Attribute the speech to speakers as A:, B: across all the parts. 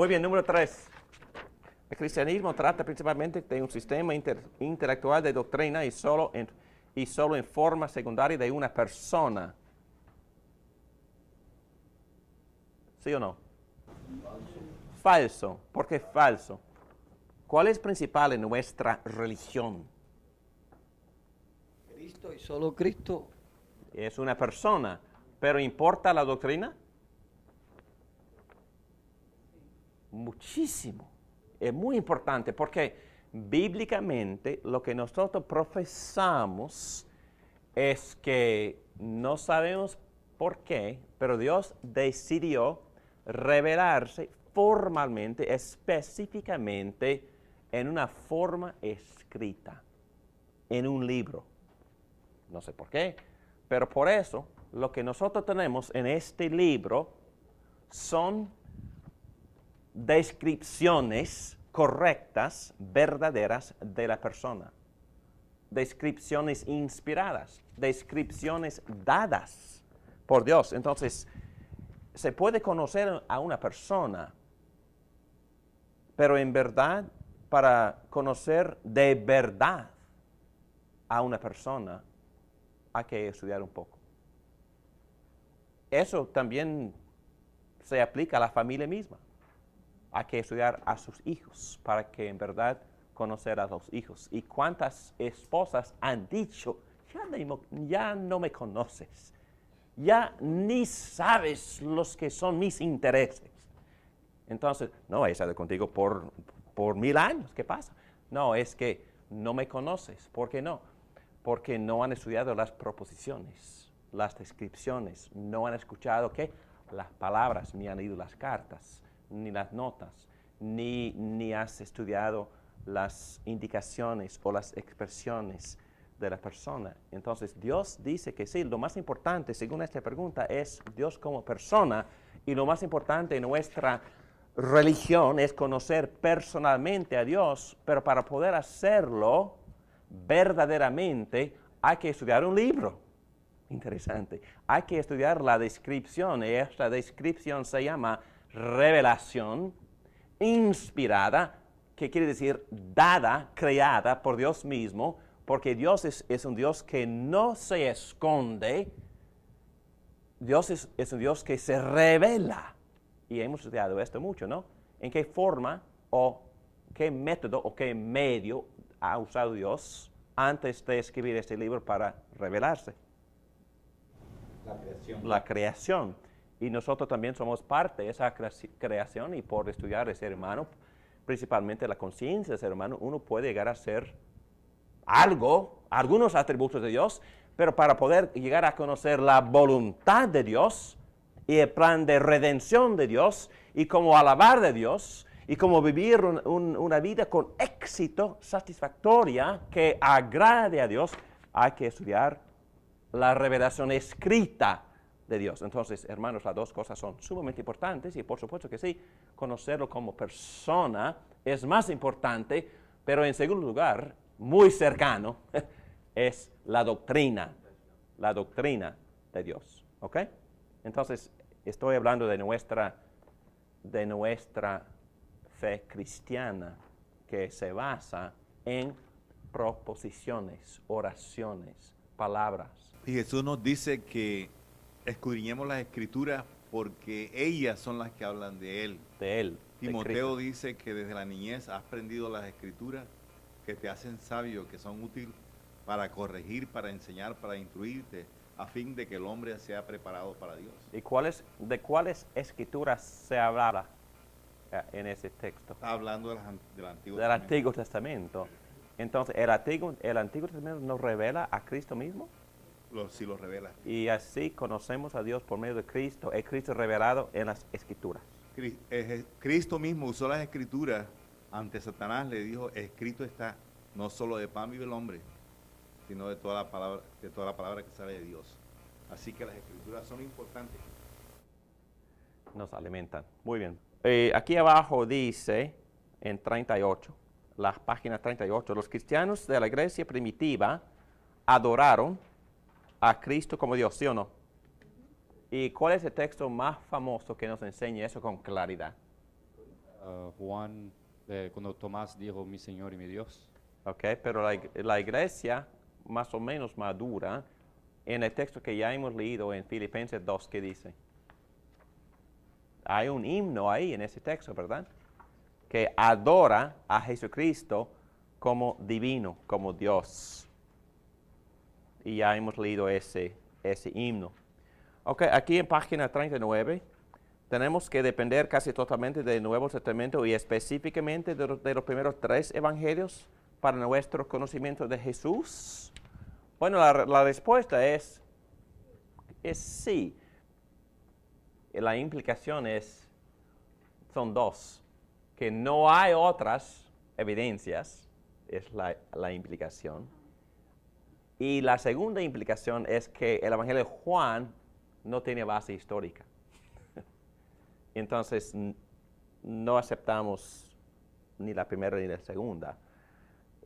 A: Muy bien, número 3. El cristianismo trata principalmente de un sistema intelectual de doctrina y solo en forma secundaria de una persona. ¿Sí o no? Falso. ¿Por qué falso? ¿Cuál es principal en nuestra religión?
B: Cristo y solo Cristo.
A: Es una persona, pero ¿importa la doctrina? Muchísimo. Es muy importante porque bíblicamente lo que nosotros profesamos es que no sabemos por qué, pero Dios decidió revelarse formalmente, específicamente, en una forma escrita, en un libro. No sé por qué, pero por eso lo que nosotros tenemos en este libro son descripciones correctas, verdaderas de la persona. Descripciones inspiradas, descripciones dadas por Dios. Entonces, se puede conocer a una persona, pero en verdad, para conocer de verdad a una persona, hay que estudiar un poco. Eso también se aplica a la familia misma. Hay que estudiar a sus hijos para que en verdad conocer a los hijos. ¿Y cuántas esposas han dicho, ya no me conoces, ya ni sabes los que son mis intereses? Entonces, no, he estado contigo por 1000 años, ¿qué pasa? No, es que no me conoces. ¿Por qué no? Porque no han estudiado las proposiciones, las descripciones, no han escuchado ¿qué? Las palabras, ni han leído las cartas, ni las notas, ni has estudiado las indicaciones o las expresiones de la persona. Entonces, Dios dice que sí, lo más importante, según esta pregunta, es Dios como persona, y lo más importante en nuestra religión es conocer personalmente a Dios, pero para poder hacerlo verdaderamente hay que estudiar un libro. Interesante. Hay que estudiar la descripción, y esta descripción se llama revelación inspirada, que quiere decir dada, creada por Dios mismo, porque Dios es un Dios que no se esconde. Dios es un Dios que se revela. Y hemos estudiado esto mucho, ¿no? ¿En qué forma o qué método o qué medio ha usado Dios antes de escribir este libro para revelarse? La creación. Y nosotros también somos parte de esa creación, y por estudiar el ser humano, principalmente la conciencia del ser humano, uno puede llegar a ser algunos atributos de Dios, pero para poder llegar a conocer la voluntad de Dios y el plan de redención de Dios y cómo alabar de Dios y cómo vivir una vida con éxito, satisfactoria, que agrade a Dios, hay que estudiar la revelación escrita de Dios. Entonces, hermanos, las dos cosas son sumamente importantes, y por supuesto que sí, conocerlo como persona es más importante, pero en segundo lugar, muy cercano, es la doctrina de Dios. ¿Ok? Entonces, estoy hablando de nuestra fe cristiana, que se basa en proposiciones, oraciones, palabras.
C: Y Jesús nos dice que escudriñemos las Escrituras porque ellas son las que hablan de Él.
A: De Él.
C: Timoteo dice que desde la niñez has aprendido las Escrituras que te hacen sabio, que son útiles para corregir, para enseñar, para instruirte, a fin de que el hombre sea preparado para Dios.
A: ¿Y de cuáles escrituras se habla en ese texto?
C: Está hablando del Antiguo
A: Del
C: Testamento.
A: Antiguo Testamento. Entonces, ¿el Antiguo Testamento nos revela a Cristo mismo?
C: Sí lo revela.
A: Y así conocemos a Dios por medio de Cristo, el Cristo revelado en las Escrituras.
C: Cristo mismo usó las Escrituras ante Satanás, le dijo, escrito está, no solo de pan vive el hombre, sino de toda la palabra que sale de Dios. Así que las Escrituras son importantes.
A: Nos alimentan. Muy bien. Aquí abajo dice, en 38, la página 38, los cristianos de la iglesia primitiva adoraron a Cristo como Dios, ¿sí o no? ¿Y cuál es el texto más famoso que nos enseña eso con claridad?
B: Juan, cuando Tomás dijo mi Señor y mi Dios.
A: ¿Ok? Pero la iglesia más o menos madura en el texto que ya hemos leído en Filipenses 2, ¿qué dice? Hay un himno ahí en ese texto, ¿verdad? Que adora a Jesucristo como divino, como Dios. Y ya hemos leído ese himno. Ok, aquí en página 39 tenemos que depender casi totalmente del Nuevo Testamento y específicamente de los primeros 3 evangelios para nuestro conocimiento de Jesús. Bueno, la respuesta es sí. La implicación son 2, que no hay otras evidencias, es la implicación. Y la segunda implicación es que el Evangelio de Juan no tiene base histórica. Entonces, no aceptamos ni la primera ni la segunda.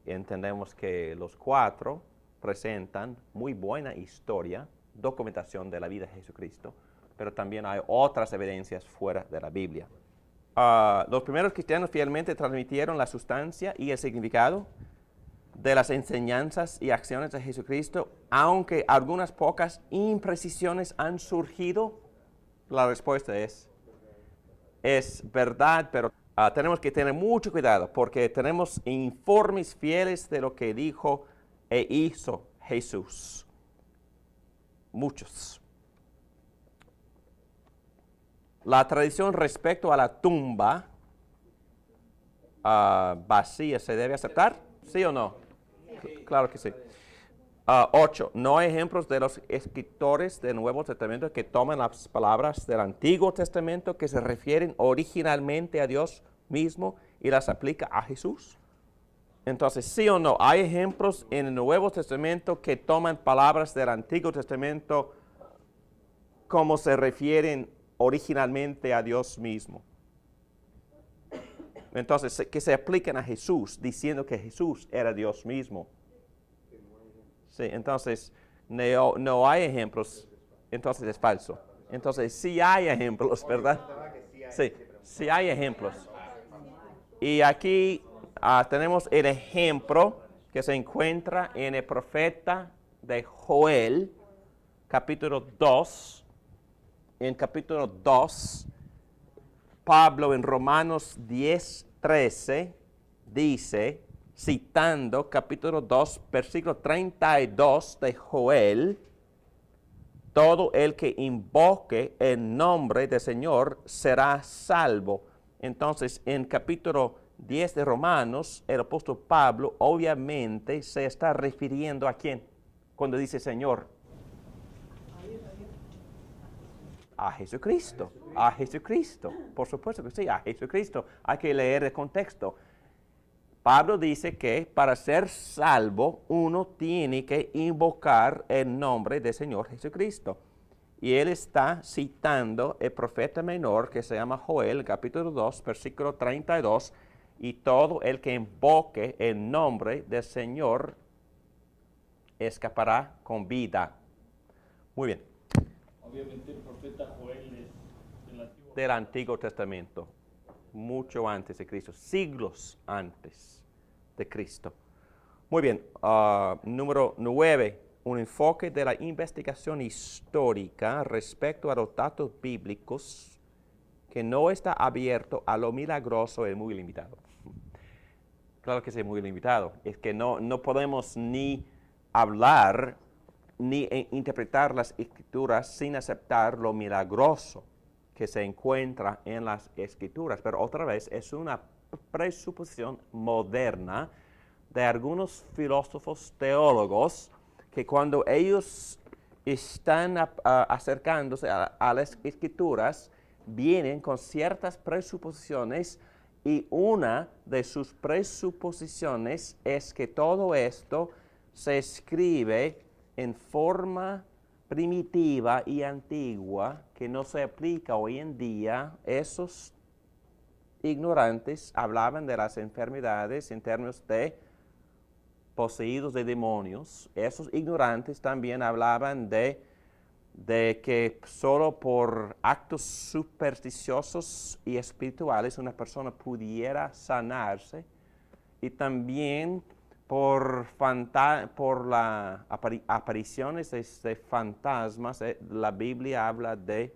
A: Entendemos que los 4 presentan muy buena historia, documentación de la vida de Jesucristo, pero también hay otras evidencias fuera de la Biblia. Los primeros cristianos fielmente transmitieron la sustancia y el significado de las enseñanzas y acciones de Jesucristo, aunque algunas pocas imprecisiones han surgido. La respuesta es verdad, pero tenemos que tener mucho cuidado porque tenemos informes fieles de lo que dijo e hizo Jesús. Muchos. La tradición respecto a la tumba vacía, ¿se debe aceptar? ¿Sí o no? Claro que sí. 8. No hay ejemplos de los escritores del Nuevo Testamento que toman las palabras del Antiguo Testamento que se refieren originalmente a Dios mismo y las aplica a Jesús. Entonces, ¿sí o no? ¿Hay ejemplos en el Nuevo Testamento que toman palabras del Antiguo Testamento como se refieren originalmente a Dios mismo? Entonces, que se apliquen a Jesús, diciendo que Jesús era Dios mismo. Sí, entonces, no hay ejemplos, entonces es falso. Entonces, sí hay ejemplos, ¿verdad? Sí, sí hay ejemplos. Y aquí tenemos el ejemplo que se encuentra en el profeta de Joel, capítulo 2. En capítulo 2, Pablo en Romanos 10:13 dice, citando capítulo 2, versículo 32 de Joel, todo el que invoque el nombre del Señor será salvo. Entonces, en capítulo 10 de Romanos, el apóstol Pablo obviamente se está refiriendo a quién cuando dice Señor. A Jesucristo, a Jesucristo, por supuesto que sí, a Jesucristo. Hay que leer el contexto. Pablo dice que para ser salvo uno tiene que invocar el nombre del Señor Jesucristo. Y él está citando el profeta menor que se llama Joel, capítulo 2, versículo 32, y todo el que invoque el nombre del Señor escapará con vida. Muy bien.
D: Obviamente el profeta Joel es
A: del Antiguo Testamento, mucho antes de Cristo, siglos antes de Cristo. Muy bien, número 9, un enfoque de la investigación histórica respecto a los datos bíblicos que no está abierto a lo milagroso es muy limitado. Claro que es muy limitado, es que no podemos ni hablar ni interpretar las escrituras sin aceptar lo milagroso que se encuentra en las escrituras. Pero otra vez es una presuposición moderna de algunos filósofos teólogos que cuando ellos están acercándose a las escrituras vienen con ciertas presuposiciones y una de sus presuposiciones es que todo esto se escribe en forma primitiva y antigua que no se aplica hoy en día. Esos ignorantes hablaban de las enfermedades en términos de poseídos de demonios. Esos ignorantes también hablaban de de que solo por actos supersticiosos y espirituales una persona pudiera sanarse, y también por las apariciones de fantasmas. La Biblia habla de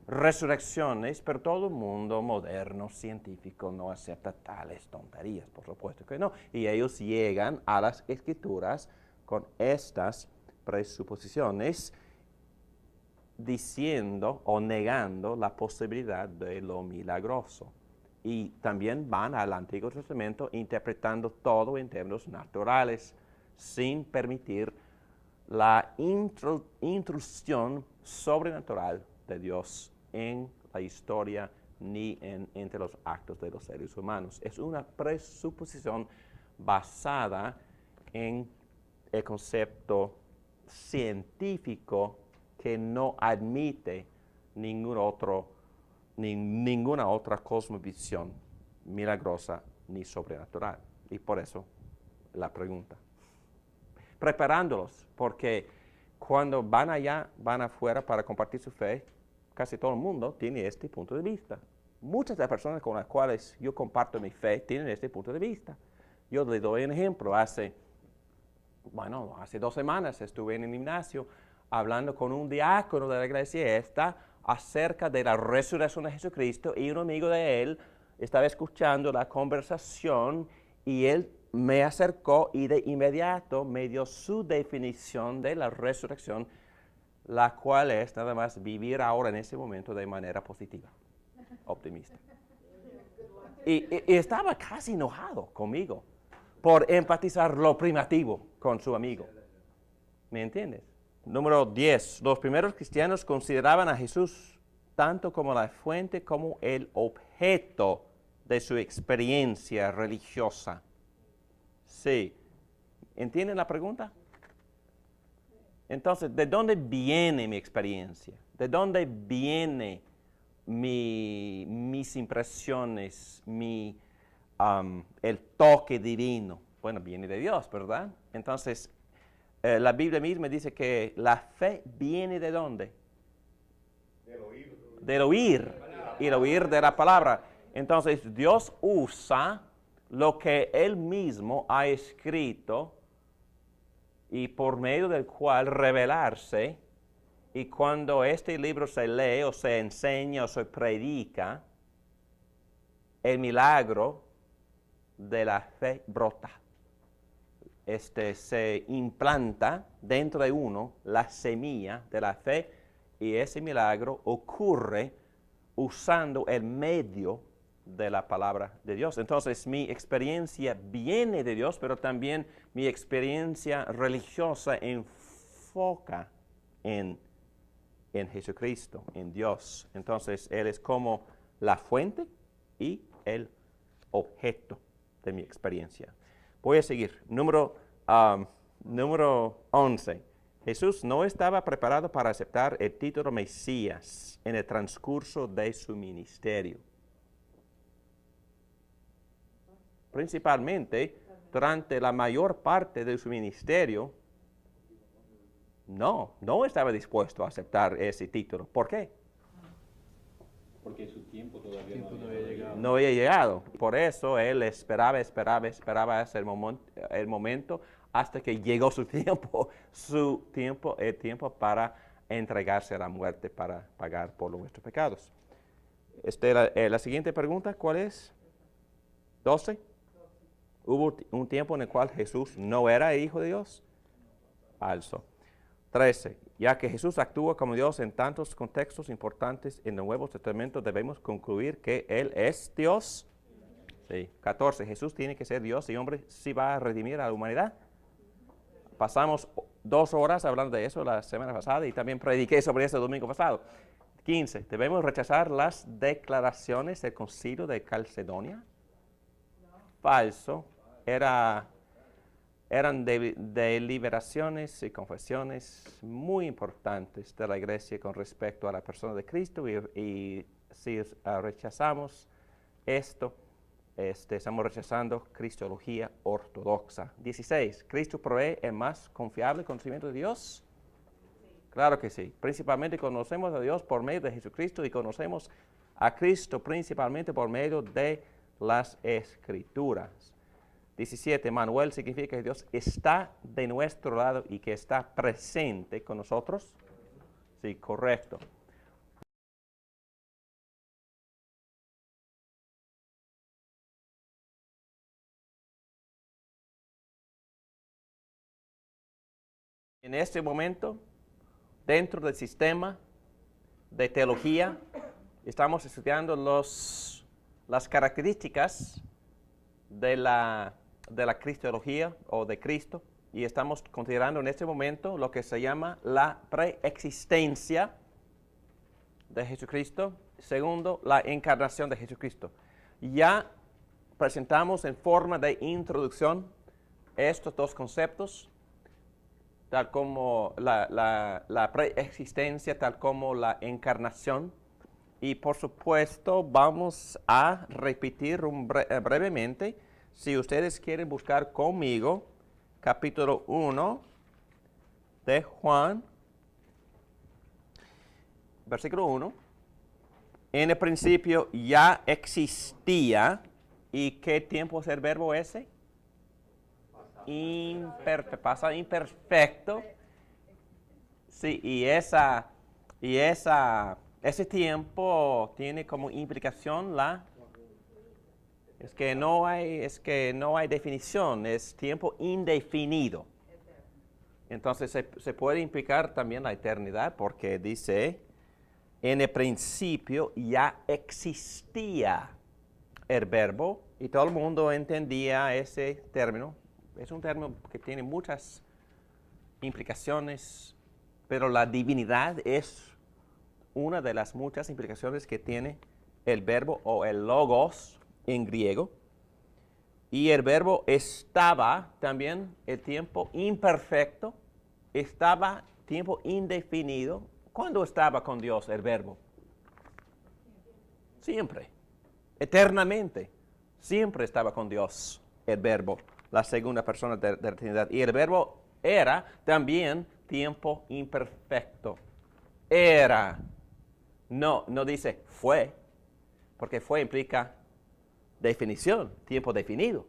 A: resurrecciones, pero todo el mundo moderno, científico, no acepta tales tonterías, por supuesto que no. Y ellos llegan a las Escrituras con estas presuposiciones, diciendo o negando la posibilidad de lo milagroso. Y también van al Antiguo Testamento interpretando todo en términos naturales, sin permitir la intrusión sobrenatural de Dios en la historia ni entre los actos de los seres humanos. Es una presuposición basada en el concepto científico que no admite ninguna otra cosmovisión milagrosa ni sobrenatural. Y por eso la pregunta. Preparándolos, porque cuando van allá, van afuera para compartir su fe, casi todo el mundo tiene este punto de vista. Muchas de las personas con las cuales yo comparto mi fe tienen este punto de vista. Yo les doy un ejemplo. Hace 2 semanas estuve en el gimnasio hablando con un diácono de la iglesia acerca de la resurrección de Jesucristo, y un amigo de él estaba escuchando la conversación y él me acercó y de inmediato me dio su definición de la resurrección, la cual es nada más vivir ahora en ese momento de manera positiva, optimista. Y estaba casi enojado conmigo por enfatizar lo primitivo con su amigo. ¿Me entiendes? Número 10. Los primeros cristianos consideraban a Jesús tanto como la fuente como el objeto de su experiencia religiosa. Sí. ¿Entienden la pregunta? Entonces, ¿de dónde viene mi experiencia? ¿De dónde viene mis impresiones, el toque divino? Bueno, viene de Dios, ¿verdad? Entonces, la Biblia misma dice que la fe viene ¿de dónde? Del oír. Del oír. Y el oír de la palabra. Entonces, Dios usa lo que Él mismo ha escrito y por medio del cual revelarse. Y cuando este libro se lee o se enseña o se predica, el milagro de la fe brota. Se implanta dentro de uno la semilla de la fe, y ese milagro ocurre usando el medio de la palabra de Dios. Entonces mi experiencia viene de Dios, pero también mi experiencia religiosa enfoca en Jesucristo, en Dios. Entonces Él es como la fuente y el objeto de mi experiencia. Voy a seguir. Número 11. Jesús no estaba preparado para aceptar el título Mesías en el transcurso de su ministerio. Principalmente durante la mayor parte de su ministerio, no estaba dispuesto a aceptar ese título. ¿Por qué?
B: Porque su tiempo todavía no había llegado.
A: No había llegado. Por eso él esperaba ese el momento hasta que llegó su tiempo, el tiempo para entregarse a la muerte para pagar por nuestros pecados. La siguiente pregunta, ¿cuál es? 12. ¿Hubo un tiempo en el cual Jesús no era el Hijo de Dios? Falso. 13. Ya que Jesús actúa como Dios en tantos contextos importantes en el Nuevo Testamento, debemos concluir que Él es Dios. Sí. 14. Jesús tiene que ser Dios y hombre si va a redimir a la humanidad. Pasamos 2 horas hablando de eso la semana pasada y también prediqué sobre eso el domingo pasado. 15. Debemos rechazar las declaraciones del Concilio de Calcedonia. Falso. Eran deliberaciones y confesiones muy importantes de la iglesia con respecto a la persona de Cristo, y si rechazamos esto, estamos rechazando cristología ortodoxa. 16. ¿Cristo provee el más confiable conocimiento de Dios? Claro que sí. Principalmente conocemos a Dios por medio de Jesucristo y conocemos a Cristo principalmente por medio de las Escrituras. 17. Manuel significa que Dios está de nuestro lado y que está presente con nosotros. Sí, correcto. En este momento, dentro del sistema de teología, estamos estudiando las características de la cristología o de Cristo, y estamos considerando en este momento lo que se llama la preexistencia de Jesucristo. Segundo, la encarnación de Jesucristo. Ya presentamos en forma de introducción estos dos conceptos, tal como la preexistencia, tal como la encarnación. Y por supuesto vamos a repetir brevemente, si ustedes quieren buscar conmigo, capítulo 1 de Juan, versículo 1. En el principio ya existía, ¿y qué tiempo es el verbo ese? Pasado imperfecto. Sí, ese tiempo tiene como implicación es que no hay definición, es tiempo indefinido. Entonces se puede implicar también la eternidad porque dice, en el principio ya existía el verbo, y todo el mundo entendía ese término. Es un término que tiene muchas implicaciones, pero la divinidad es una de las muchas implicaciones que tiene el verbo o el logos en griego. Y el verbo estaba también el tiempo imperfecto, estaba tiempo indefinido. ¿Cuándo estaba con Dios el verbo? Siempre, eternamente, siempre estaba con Dios el verbo, la segunda persona de la Trinidad. Y el verbo era también tiempo imperfecto. Era. No dice fue, porque fue implica definición, tiempo definido.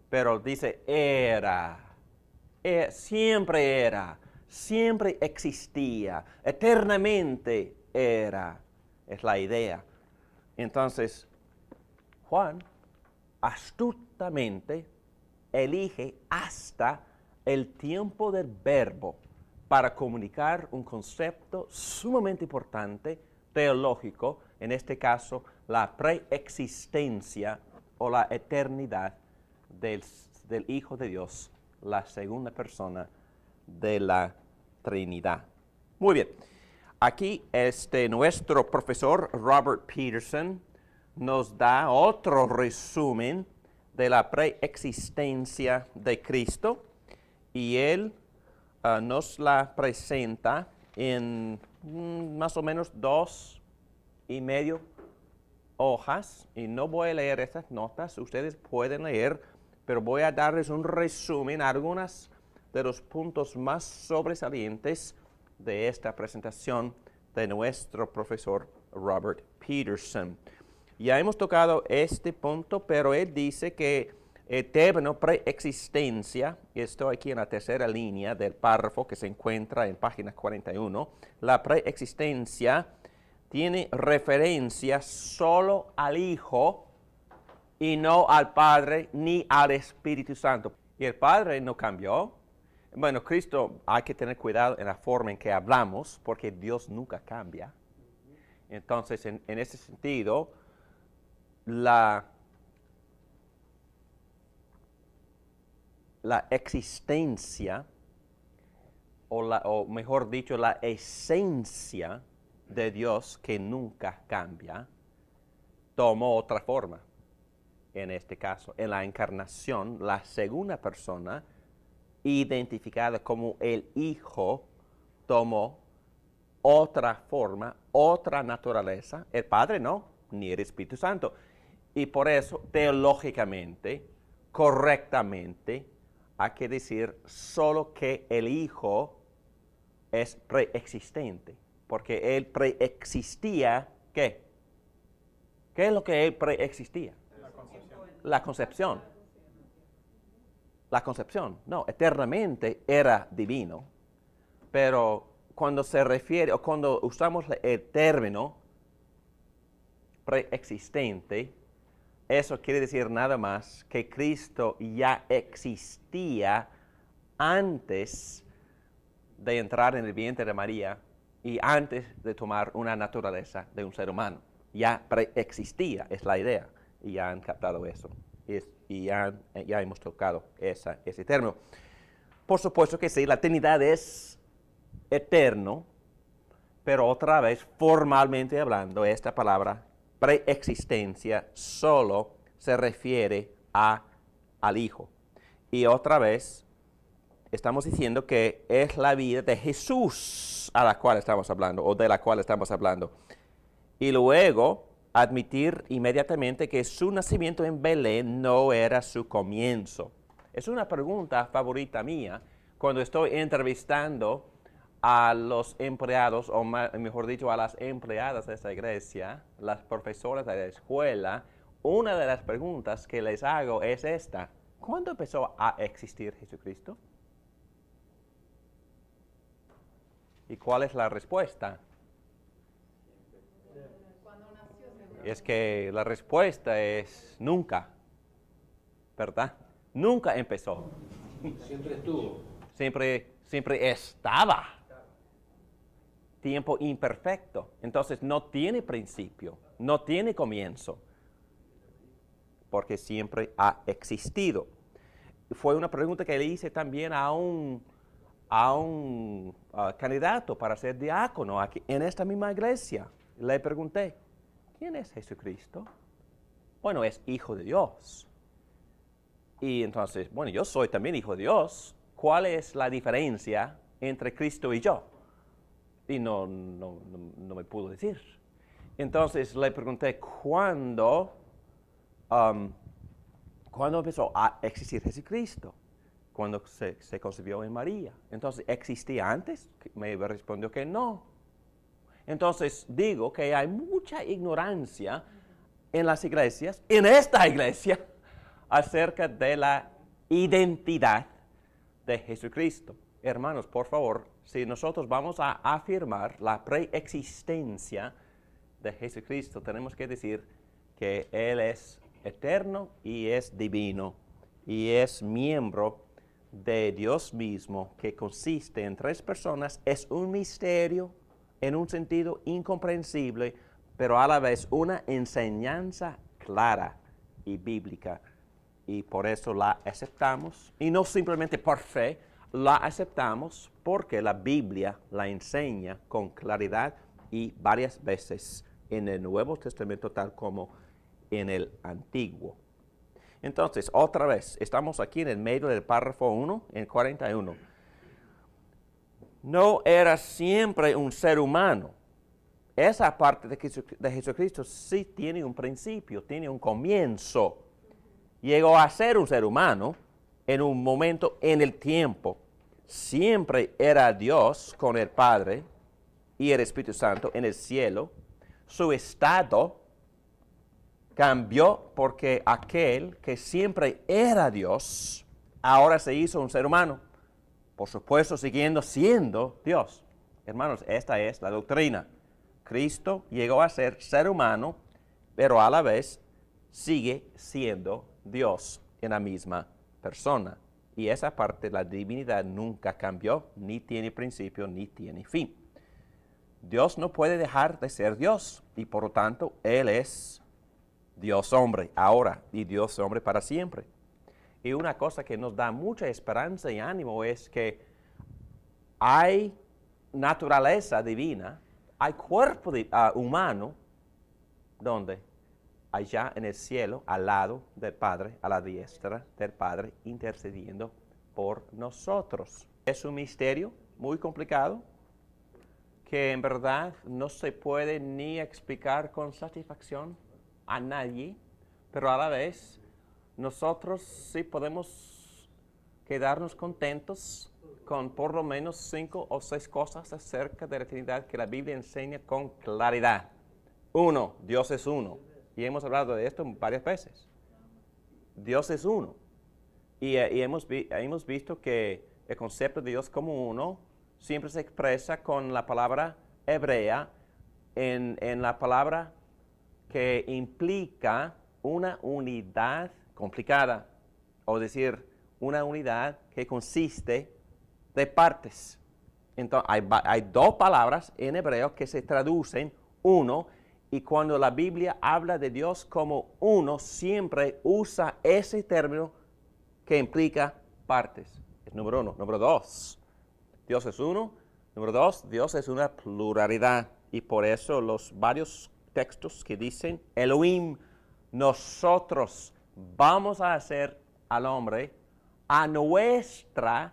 A: Pero dice era, siempre existía, eternamente era. Es la idea. Entonces, Juan astutamente elige hasta el tiempo del verbo para comunicar un concepto sumamente importante, teológico, en este caso, la preexistencia o la eternidad del Hijo de Dios, la segunda persona de la Trinidad. Muy bien. Aquí nuestro profesor Robert Peterson nos da otro resumen de la preexistencia de Cristo, y él nos la presenta en más o menos 2.5 hojas, y no voy a leer estas notas, ustedes pueden leer, pero voy a darles un resumen, algunos de los puntos más sobresalientes de esta presentación de nuestro profesor Robert Peterson. Ya hemos tocado este punto, pero él dice que el término preexistencia, estoy aquí en la tercera línea del párrafo que se encuentra en página 41, la preexistencia tiene referencia solo al Hijo y no al Padre ni al Espíritu Santo. Y el Padre no cambió. Bueno, Cristo, hay que tener cuidado en la forma en que hablamos, porque Dios nunca cambia. Entonces, en ese sentido, la existencia, o mejor dicho, la esencia de Dios, que nunca cambia, tomó otra forma. En este caso, en la encarnación, la segunda persona, identificada como el Hijo, tomó otra forma, otra naturaleza. El Padre no, ni el Espíritu Santo. Y por eso, teológicamente, correctamente, hay que decir solo que el Hijo es preexistente, porque Él preexistía, ¿qué? ¿Qué es lo que Él preexistía? La concepción. La concepción. No, eternamente era divino, pero cuando se refiere, o cuando usamos el término preexistente, eso quiere decir nada más que Cristo ya existía antes de entrar en el vientre de María y antes de tomar una naturaleza de un ser humano. Ya preexistía, es la idea, y ya han captado eso, y ya hemos tocado ese término. Por supuesto que sí, la Trinidad es eterno, pero otra vez, formalmente hablando, esta palabra preexistencia solo se refiere al Hijo. Y otra vez, estamos diciendo que es la vida de Jesús a la cual estamos hablando, o de la cual estamos hablando. Y luego, admitir inmediatamente que su nacimiento en Belén no era su comienzo. Es una pregunta favorita mía cuando estoy entrevistando a los empleados, o mejor dicho, a las empleadas de esta iglesia, las profesoras de la escuela. Una de las preguntas que les hago es esta: ¿cuándo empezó a existir Jesucristo? ¿Y cuál es la respuesta? Es que la respuesta es nunca, ¿verdad? Nunca empezó.
E: Siempre estuvo.
A: Siempre estaba. Tiempo imperfecto. Entonces no tiene principio, no tiene comienzo, porque siempre ha existido. Fue una pregunta que le hice también a un candidato para ser diácono aquí, en esta misma iglesia. Le pregunté, ¿quién es Jesucristo? Bueno, es hijo de Dios. Y entonces, bueno, yo soy también hijo de Dios. ¿Cuál es la diferencia entre Cristo y yo? Y no me pudo decir. Entonces le pregunté, ¿cuándo empezó a existir Jesucristo? Cuando se concibió en María. Entonces, ¿existía antes? Me respondió que no. Entonces, digo que hay mucha ignorancia en las iglesias, en esta iglesia, acerca de la identidad de Jesucristo. Hermanos, por favor, si nosotros vamos a afirmar la preexistencia de Jesucristo, tenemos que decir que Él es eterno y es divino y es miembro de Dios mismo, que consiste en tres personas. Es un misterio en un sentido incomprensible, pero a la vez una enseñanza clara y bíblica. Y por eso la aceptamos, y no simplemente por fe, la aceptamos porque la Biblia la enseña con claridad y varias veces en el Nuevo Testamento, tal como en el Antiguo. Entonces, otra vez, estamos aquí en el medio del párrafo 1, en 41. No era siempre un ser humano. Esa parte de Jesucristo sí tiene un principio, tiene un comienzo. Llegó a ser un ser humano en un momento en el tiempo. Siempre era Dios con el Padre y el Espíritu Santo en el cielo. Su estado cambió porque aquel que siempre era Dios, ahora se hizo un ser humano. Por supuesto, siguiendo siendo Dios. Hermanos, esta es la doctrina. Cristo llegó a ser humano, pero a la vez sigue siendo Dios en la misma persona. Y esa parte de la divinidad nunca cambió, ni tiene principio, ni tiene fin. Dios no puede dejar de ser Dios, y por lo tanto, Él es Dios hombre ahora y Dios hombre para siempre. Y una cosa que nos da mucha esperanza y ánimo es que hay naturaleza divina, hay cuerpo humano, donde allá en el cielo, al lado del Padre, a la diestra del Padre, intercediendo por nosotros. Es un misterio muy complicado que en verdad no se puede ni explicar con satisfacción a nadie, pero a la vez nosotros sí podemos quedarnos contentos con por lo menos 5 o 6 cosas acerca de la Trinidad que la Biblia enseña con claridad. 1, Dios es uno. Y hemos hablado de esto varias veces. Dios es uno. Y hemos visto que el concepto de Dios como uno siempre se expresa con la palabra hebrea en la palabra que implica una unidad complicada, o decir, una unidad que consiste de partes. Entonces, hay 2 palabras en hebreo que se traducen uno, y cuando la Biblia habla de Dios como uno, siempre usa ese término que implica partes. Es número 1. Número 2, Dios es uno. Número 2, Dios es una pluralidad. Y por eso los varios textos que dicen, Elohim, nosotros vamos a hacer al hombre a nuestra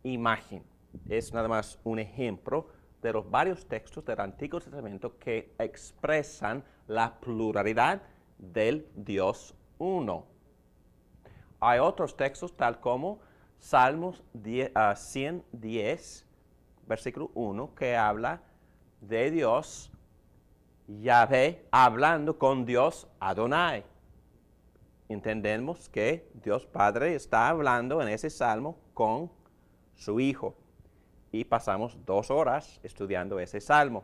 A: imagen. Es nada más un ejemplo de los varios textos del Antiguo Testamento que expresan la pluralidad del Dios uno. Hay otros textos tal como Salmos 110, versículo 1, que habla de Dios Yahvé hablando con Dios Adonai. Entendemos que Dios Padre está hablando en ese salmo con su Hijo. Y pasamos 2 horas estudiando ese salmo.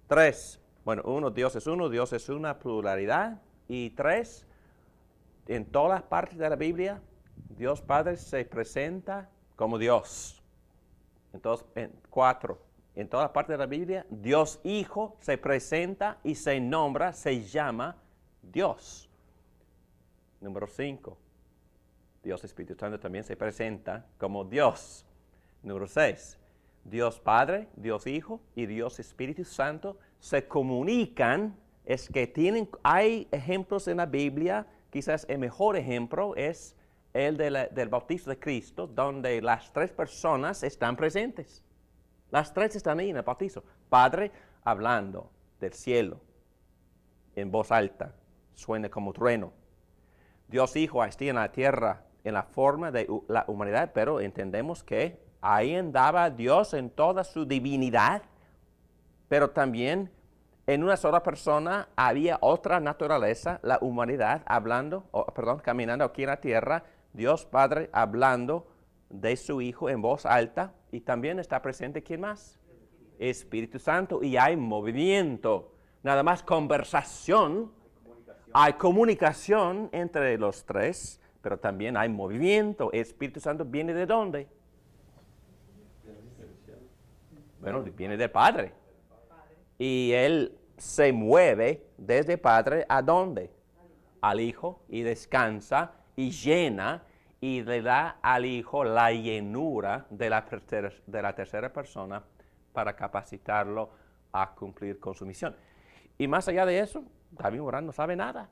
A: 3, bueno, 1, Dios es uno, Dios es una pluralidad. Y 3, en todas partes de la Biblia, Dios Padre se presenta como Dios. Entonces, 4, en todas partes de la Biblia, Dios Hijo se presenta y se nombra, se llama Dios. Número 5, Dios Espíritu Santo también se presenta como Dios. Número 6, Dios Padre, Dios Hijo y Dios Espíritu Santo se comunican. Es que hay ejemplos en la Biblia, quizás el mejor ejemplo es el del bautismo de Cristo, donde las 3 personas están presentes. Las 3 están ahí en el bautismo. Padre hablando del cielo en voz alta, suena como trueno. Dios Hijo está en la tierra en la forma de la humanidad, pero entendemos que ahí andaba Dios en toda su divinidad, pero también en una sola persona había otra naturaleza, la humanidad, caminando aquí en la tierra, Dios Padre hablando de su Hijo en voz alta, y también está presente, ¿quién más? Espíritu Santo, y hay movimiento, nada más conversación, hay comunicación entre los 3, pero también hay movimiento. Espíritu Santo viene ¿de dónde? Bueno, viene del Padre. Y Él se mueve desde Padre ¿a dónde? Al Hijo, y descansa y llena y le da al Hijo la llenura de la tercera persona para capacitarlo a cumplir con su misión. Y más allá de eso, David Morán no sabe nada.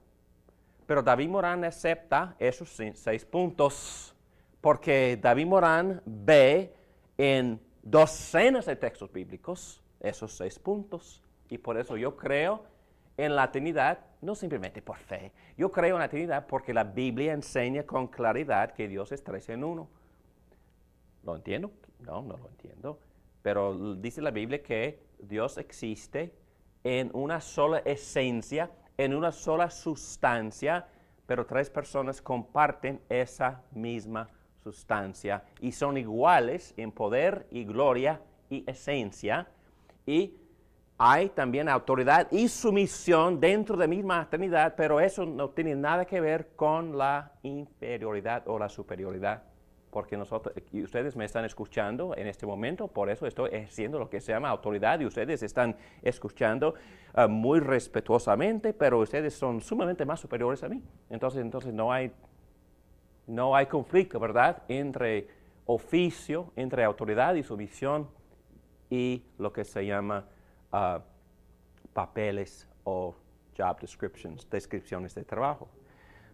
A: Pero David Morán acepta esos 6 puntos, porque David Morán ve en docenas de textos bíblicos esos 6 puntos. Y por eso yo creo en la Trinidad, no simplemente por fe. Yo creo en la Trinidad porque la Biblia enseña con claridad que Dios es 3 en 1. ¿Lo entiendo? No lo entiendo. Pero dice la Biblia que Dios existe en una sola esencia, en una sola sustancia, pero 3 personas comparten esa misma sustancia y son iguales en poder y gloria y esencia, y hay también autoridad y sumisión dentro de la misma Trinidad, pero eso no tiene nada que ver con la inferioridad o la superioridad, porque nosotros, y ustedes me están escuchando en este momento, por eso estoy ejerciendo lo que se llama autoridad, y ustedes están escuchando muy respetuosamente, pero ustedes son sumamente más superiores a mí. Entonces no hay conflicto, ¿verdad?, entre oficio, entre autoridad y sumisión y lo que se llama papeles o job descriptions, descripciones de trabajo.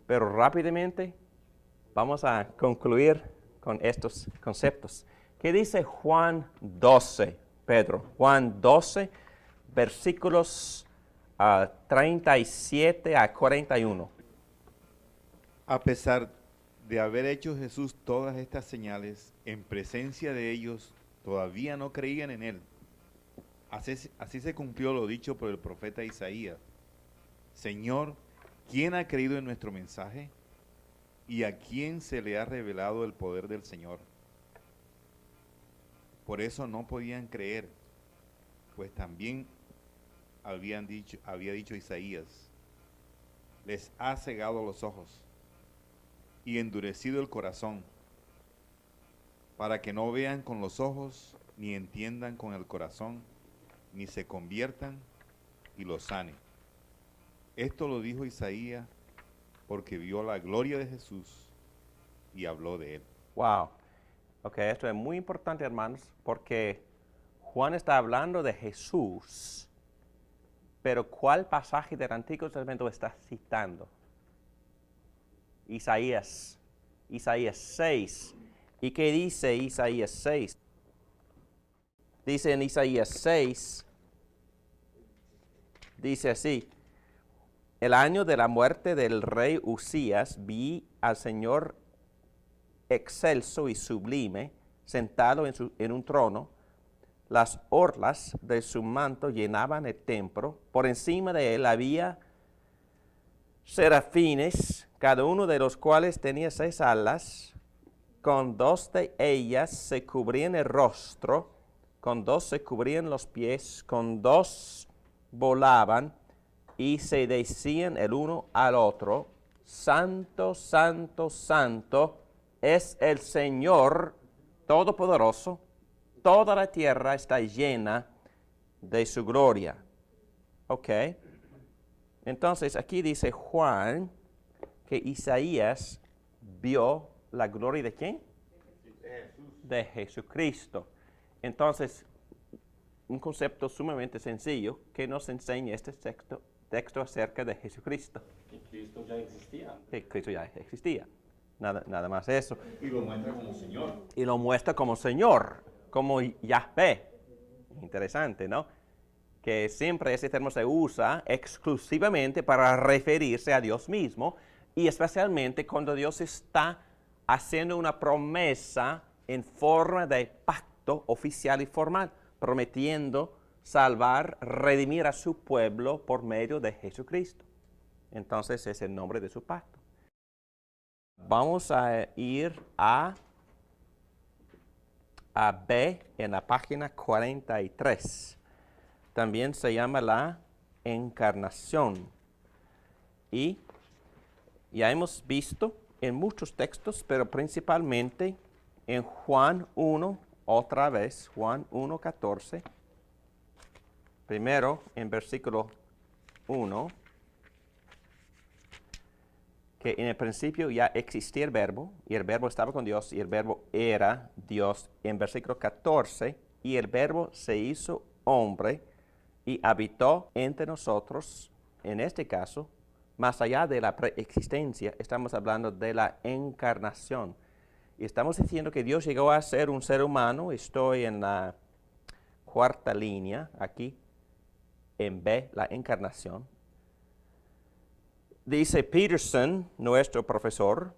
A: Pero rápidamente vamos a concluir con estos conceptos. ¿Qué dice Juan 12, Pedro? Juan 12, versículos 37 a 41.
C: A pesar de haber hecho Jesús todas estas señales en presencia de ellos, todavía no creían en él. Así se cumplió lo dicho por el profeta Isaías. Señor, ¿quién ha creído en nuestro mensaje? ¿Y a quién se le ha revelado el poder del Señor? Por eso no podían creer, pues también había dicho Isaías, les ha cegado los ojos y endurecido el corazón, para que no vean con los ojos, ni entiendan con el corazón, ni se conviertan y los sane. Esto lo dijo Isaías porque vio la gloria de Jesús y habló de él.
A: Wow. Ok, esto es muy importante, hermanos, porque Juan está hablando de Jesús, pero ¿cuál pasaje del Antiguo Testamento está citando? Isaías 6. ¿Y qué dice Isaías 6? Dice en Isaías 6, dice así: el año de la muerte del rey Usías vi al Señor excelso y sublime, sentado en un trono. Las orlas de su manto llenaban el templo. Por encima de él había serafines, cada uno de los cuales tenía 6 alas. Con 2 de ellas se cubrían el rostro, con 2 se cubrían los pies, con 2 volaban y se decían el uno al otro: Santo, Santo, Santo es el Señor Todopoderoso, toda la tierra está llena de su gloria. Ok. Entonces aquí dice Juan que Isaías vio la gloria de ¿quién? De Jesucristo. Entonces, un concepto sumamente sencillo que nos enseña este texto acerca de Jesucristo.
D: Que Cristo ya existía.
A: Que Cristo ya existía. Nada más eso.
C: Y lo muestra como Señor.
A: Y lo muestra como Señor, como Yahvé. Interesante, ¿no? Que siempre ese término se usa exclusivamente para referirse a Dios mismo, y especialmente cuando Dios está haciendo una promesa en forma de pacto oficial y formal, prometiendo salvar, redimir a su pueblo por medio de Jesucristo. Entonces es el nombre de su pacto. Vamos a ir a B en la página 43. También se llama la encarnación. Y ya hemos visto en muchos textos, pero principalmente en Juan 1, otra vez, Juan 1:14. Primero, en versículo 1, que en el principio ya existía el verbo, y el verbo estaba con Dios, y el verbo era Dios. En versículo 14, y el verbo se hizo hombre y habitó entre nosotros. En este caso, más allá de la preexistencia, estamos hablando de la encarnación. Y estamos diciendo que Dios llegó a ser un ser humano. Estoy en la 4ª línea, aquí, en B, la encarnación. Dice Peterson, nuestro profesor: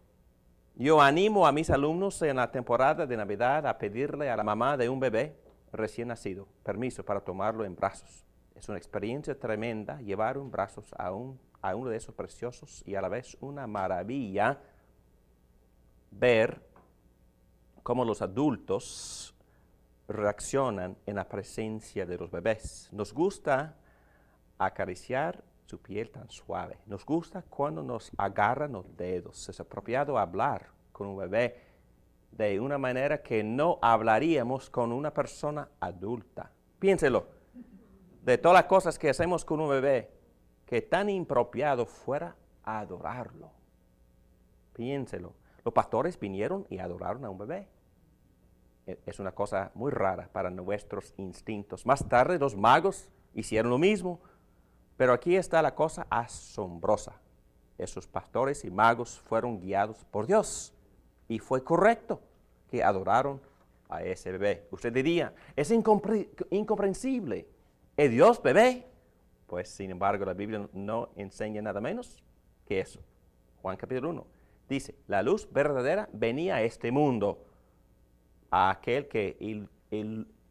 A: yo animo a mis alumnos en la temporada de Navidad a pedirle a la mamá de un bebé recién nacido permiso para tomarlo en brazos. Es una experiencia tremenda llevar en brazos a uno de esos preciosos, y a la vez una maravilla ver cómo los adultos reaccionan en la presencia de los bebés. Nos gusta acariciar su piel tan suave. Nos gusta cuando nos agarran los dedos. Es apropiado hablar con un bebé de una manera que no hablaríamos con una persona adulta. Piénselo. De todas las cosas que hacemos con un bebé, que tan impropiado fuera adorarlo. Piénselo. Los pastores vinieron y adoraron a un bebé. Es una cosa muy rara para nuestros instintos. Más tarde los magos hicieron lo mismo. Pero aquí está la cosa asombrosa. Esos pastores y magos fueron guiados por Dios. Y fue correcto que adoraron a ese bebé. Usted diría, es incomprensible. ¿Es Dios bebé? Pues sin embargo la Biblia no enseña nada menos que eso. Juan capítulo 1. Dice, la luz verdadera venía a este mundo, a aquel que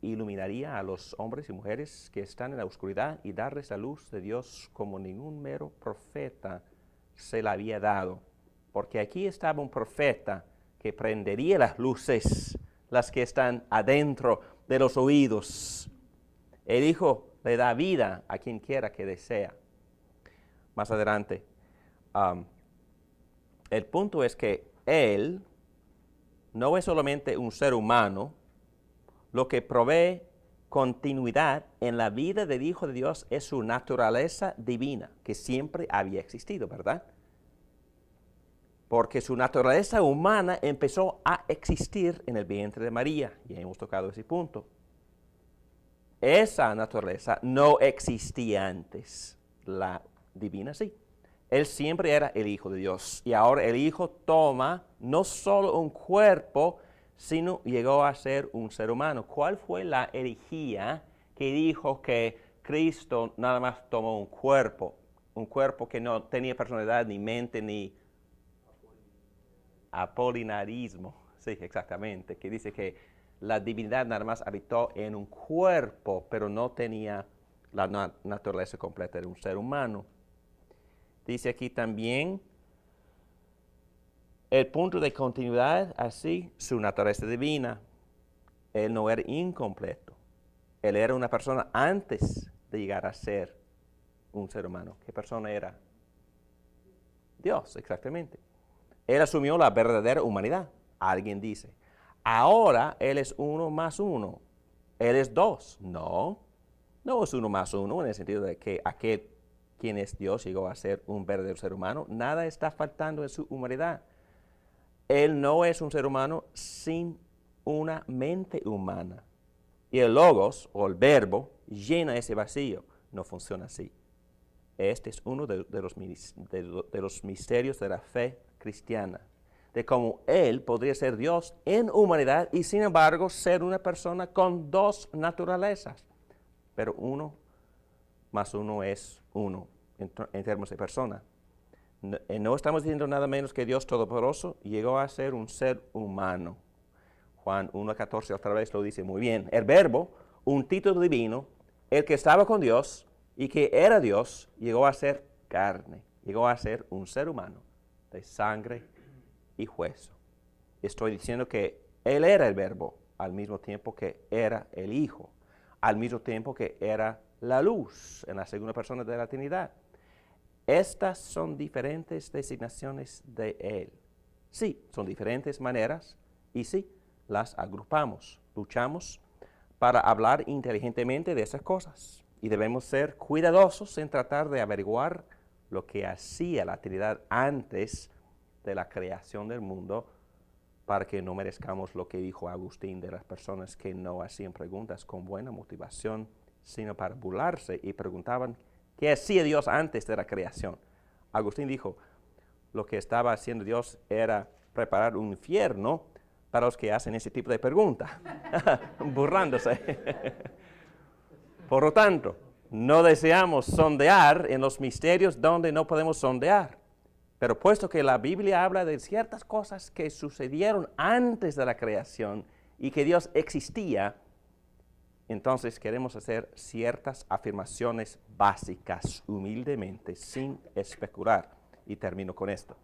A: iluminaría a los hombres y mujeres que están en la oscuridad y darles la luz de Dios como ningún mero profeta se la había dado. Porque aquí estaba un profeta que prendería las luces, las que están adentro de los oídos. El Hijo le da vida a quien quiera que desea. Más adelante, el punto es que Él no es solamente un ser humano. Lo que provee continuidad en la vida del Hijo de Dios es su naturaleza divina, que siempre había existido, ¿verdad? Porque su naturaleza humana empezó a existir en el vientre de María, y hemos tocado ese punto. Esa naturaleza no existía antes, la divina sí. Él siempre era el Hijo de Dios, y ahora el Hijo toma no solo un cuerpo, sino llegó a ser un ser humano. ¿Cuál fue la herejía que dijo que Cristo nada más tomó un cuerpo que no tenía personalidad, ni mente, ni apolinarismo? Sí, exactamente, que dice que la divinidad nada más habitó en un cuerpo, pero no tenía la naturaleza completa de un ser humano. Dice aquí también el punto de continuidad, así, su naturaleza divina. Él no era incompleto. Él era una persona antes de llegar a ser un ser humano. ¿Qué persona era? Dios, exactamente. Él asumió la verdadera humanidad. Alguien dice, ahora Él es 1 más 1. Él es 2. No, no es 1 más 1 en el sentido de que aquel quien es Dios llegó a ser un verdadero ser humano. Nada está faltando en su humanidad. Él no es un ser humano sin una mente humana. Y el logos, o el verbo, llena ese vacío. No funciona así. Este es uno de los misterios de la fe cristiana. De cómo Él podría ser Dios en humanidad y sin embargo ser una persona con 2 naturalezas. Pero 1 más 1 es 1 en términos de persona. No estamos diciendo nada menos que Dios Todopoderoso llegó a ser un ser humano. Juan 1:14 otra vez lo dice muy bien. El verbo, un título divino, el que estaba con Dios y que era Dios, llegó a ser carne, llegó a ser un ser humano de sangre y hueso. Estoy diciendo que Él era el verbo al mismo tiempo que era el Hijo, al mismo tiempo que era la luz en la segunda persona de la Trinidad. Estas son diferentes designaciones de Él. Sí, son diferentes maneras y sí, las agrupamos. Luchamos para hablar inteligentemente de esas cosas y debemos ser cuidadosos en tratar de averiguar lo que hacía la Trinidad antes de la creación del mundo para que no merezcamos lo que dijo Agustín de las personas que no hacían preguntas con buena motivación, sino para burlarse y preguntaban ¿qué hacía Dios antes de la creación? Agustín dijo, lo que estaba haciendo Dios era preparar un infierno para los que hacen ese tipo de preguntas, burlándose. Por lo tanto, no deseamos sondear en los misterios donde no podemos sondear. Pero puesto que la Biblia habla de ciertas cosas que sucedieron antes de la creación y que Dios existía, entonces queremos hacer ciertas afirmaciones básicas, humildemente, sin especular. Y termino con esto.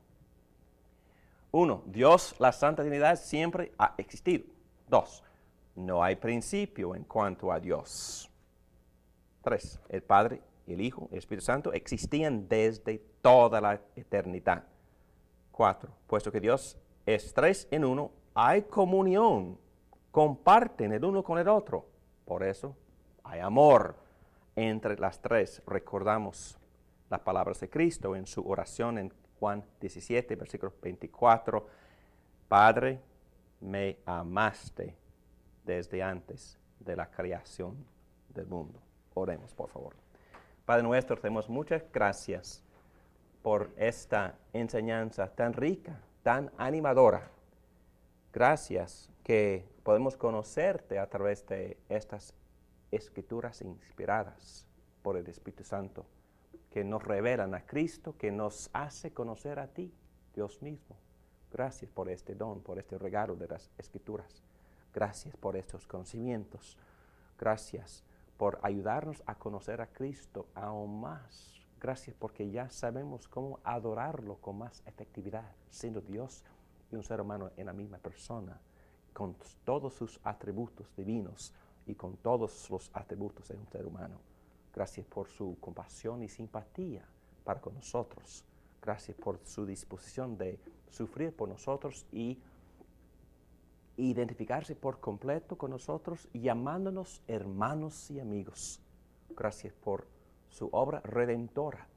A: 1. Dios, la Santa Trinidad, siempre ha existido. 2. No hay principio en cuanto a Dios. 3. El Padre, el Hijo, el Espíritu Santo existían desde toda la eternidad. 4. Puesto que Dios es 3 en 1, hay comunión. Comparten el uno con el otro. Por eso hay amor entre las 3. Recordamos las palabras de Cristo en su oración en Juan 17, versículo 24. Padre, me amaste desde antes de la creación del mundo. Oremos, por favor. Padre nuestro, te damos muchas gracias por esta enseñanza tan rica, tan animadora. Gracias que podemos conocerte a través de estas escrituras inspiradas por el Espíritu Santo, que nos revelan a Cristo, que nos hace conocer a ti, Dios mismo. Gracias por este don, por este regalo de las Escrituras. Gracias por estos conocimientos. Gracias por ayudarnos a conocer a Cristo aún más. Gracias porque ya sabemos cómo adorarlo con más efectividad, siendo Dios y un ser humano en la misma persona, con todos sus atributos divinos y con todos los atributos de un ser humano. Gracias por su compasión y simpatía para con nosotros. Gracias por su disposición de sufrir por nosotros y identificarse por completo con nosotros, llamándonos hermanos y amigos. Gracias por su obra redentora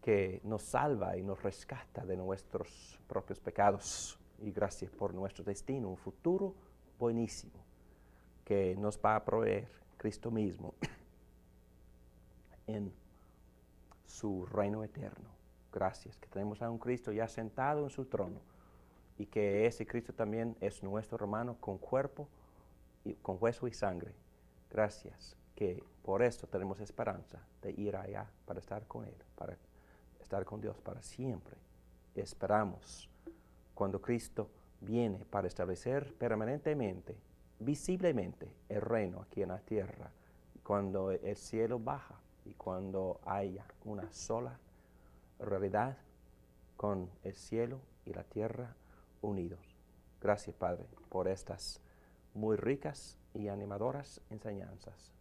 A: que nos salva y nos rescata de nuestros propios pecados. Y gracias por nuestro destino, un futuro buenísimo que nos va a proveer Cristo mismo en su reino eterno. Gracias que tenemos a un Cristo ya sentado en su trono y que ese Cristo también es nuestro hermano con cuerpo, y con hueso y sangre. Gracias que por esto tenemos esperanza de ir allá para estar con Él, para estar con Dios para siempre. Esperamos cuando Cristo viene para establecer permanentemente, visiblemente, el reino aquí en la tierra, cuando el cielo baja y cuando haya una sola realidad con el cielo y la tierra unidos. Gracias, Padre, por estas muy ricas y animadoras enseñanzas.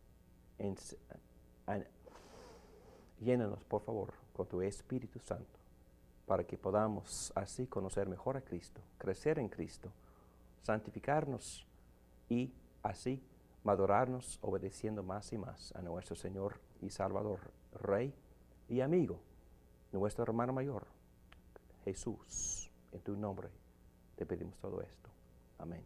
A: Llénanos, por favor, con tu Espíritu Santo, para que podamos así conocer mejor a Cristo, crecer en Cristo, santificarnos y así madurarnos obedeciendo más y más a nuestro Señor y Salvador, Rey y amigo, nuestro hermano mayor, Jesús. En tu nombre te pedimos todo esto. Amén.